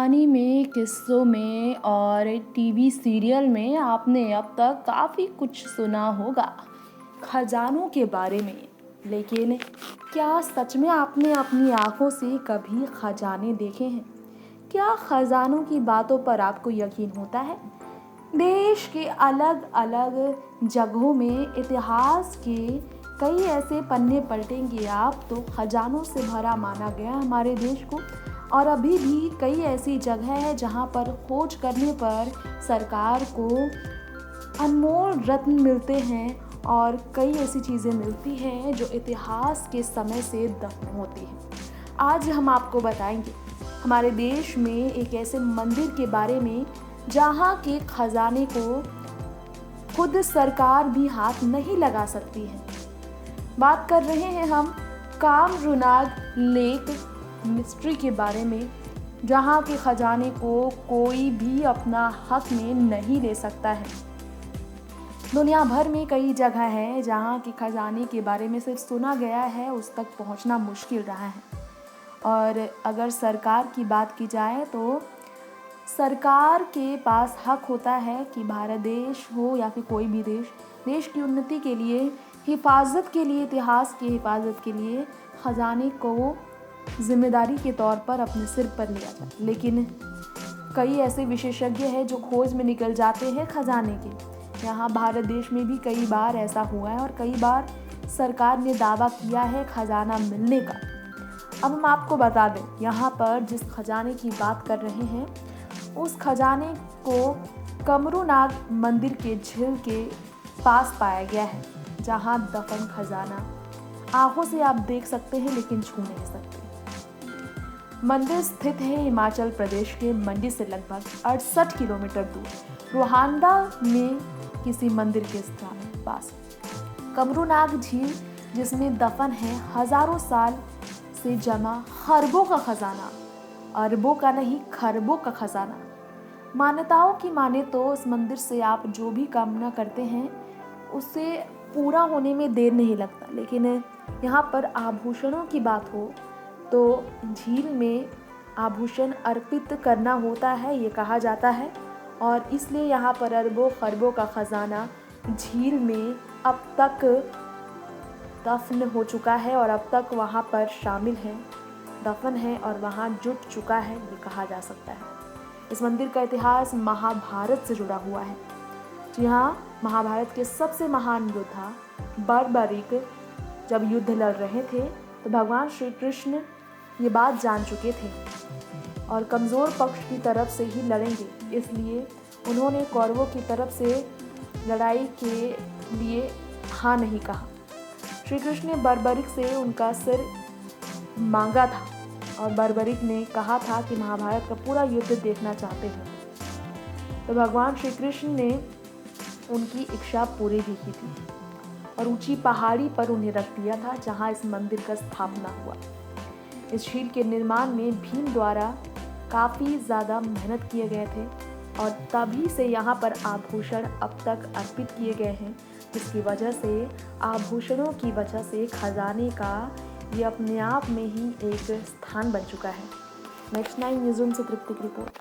कहानी में, किस्सों में और टीवी सीरियल में आपने अब तक काफ़ी कुछ सुना होगा खजानों के बारे में। लेकिन क्या सच में आपने अपनी आँखों से कभी खजाने देखे हैं? क्या खजानों की बातों पर आपको यकीन होता है? देश के अलग अलग जगहों में इतिहास के कई ऐसे पन्ने पलटेंगे आप तो खजानों से भरा माना गया हमारे देश को। और अभी भी कई ऐसी जगह है जहां पर खोज करने पर सरकार को अनमोल रत्न मिलते हैं और कई ऐसी चीज़ें मिलती हैं जो इतिहास के समय से दफन होती हैं। आज हम आपको बताएंगे हमारे देश में एक ऐसे मंदिर के बारे में जहाँ के खजाने को खुद सरकार भी हाथ नहीं लगा सकती है। बात कर रहे हैं हम कामरूनाग लेक मिस्ट्री के बारे में, जहाँ के खजाने को कोई भी अपना हक में नहीं ले सकता है। दुनिया भर में कई जगह है जहाँ के खजाने के बारे में सिर्फ सुना गया है, उस तक पहुँचना मुश्किल रहा है। और अगर सरकार की बात की जाए तो सरकार के पास हक होता है कि भारत देश हो या फिर कोई भी देश की उन्नति के लिए, हिफाजत के लिए, इतिहास की हिफाजत के लिए खजाने को जिम्मेदारी के तौर पर अपने सिर पर लिया जाए। लेकिन कई ऐसे विशेषज्ञ हैं जो खोज में निकल जाते हैं खजाने के। यहाँ भारत देश में भी कई बार ऐसा हुआ है और कई बार सरकार ने दावा किया है खजाना मिलने का। अब हम आपको बता दें, यहाँ पर जिस खजाने की बात कर रहे हैं उस खजाने को कमरूनाग मंदिर के झील के पास पाया गया है, जहाँ दफन खजाना आंखों से आप देख सकते हैं लेकिन छू नहीं सकते। मंदिर स्थित है हिमाचल प्रदेश के मंडी से लगभग 68 किलोमीटर दूर रोहांडा में किसी मंदिर के स्थान पास। कमरूनाग झील जिसमें दफन है हजारों साल से जमा खरबों का खजाना, अरबों का नहीं खरबों का खजाना। मान्यताओं की माने तो इस मंदिर से आप जो भी कामना करते हैं उससे पूरा होने में देर नहीं लगता। लेकिन यहाँ पर आभूषणों की बात हो तो झील में आभूषण अर्पित करना होता है, ये कहा जाता है। और इसलिए यहाँ पर अरबों खरबों का खजाना झील में अब तक दफन हो चुका है और अब तक वहाँ पर शामिल है, दफन है और वहाँ जुट चुका है, ये कहा जा सकता है। इस मंदिर का इतिहास महाभारत से जुड़ा हुआ है। जी हाँ, महाभारत के सबसे महान योद्धा बर्बरीक जब युद्ध लड़ रहे थे तो भगवान श्री कृष्ण ये बात जान चुके थे और कमज़ोर पक्ष की तरफ से ही लड़ेंगे, इसलिए उन्होंने कौरवों की तरफ से लड़ाई के लिए हाँ नहीं कहा। श्री कृष्ण ने बर्बरीक से उनका सिर मांगा था और बर्बरीक ने कहा था कि महाभारत का पूरा युद्ध देखना चाहते हैं। तो भगवान श्री कृष्ण ने उनकी इच्छा पूरी भी की थी और ऊंची पहाड़ी पर उन्हें रख दिया था जहां इस मंदिर का स्थापना हुआ। इस झील के निर्माण में भीम द्वारा काफ़ी ज़्यादा मेहनत किए गए थे और तभी से यहाँ पर आभूषण अब तक अर्पित किए गए हैं, जिसकी वजह से आभूषणों की वजह से खजाने का ये अपने आप में ही एक स्थान बन चुका है। नेक्स्ट 9 न्यूज़ रूम से तृप्ति की रिपोर्ट।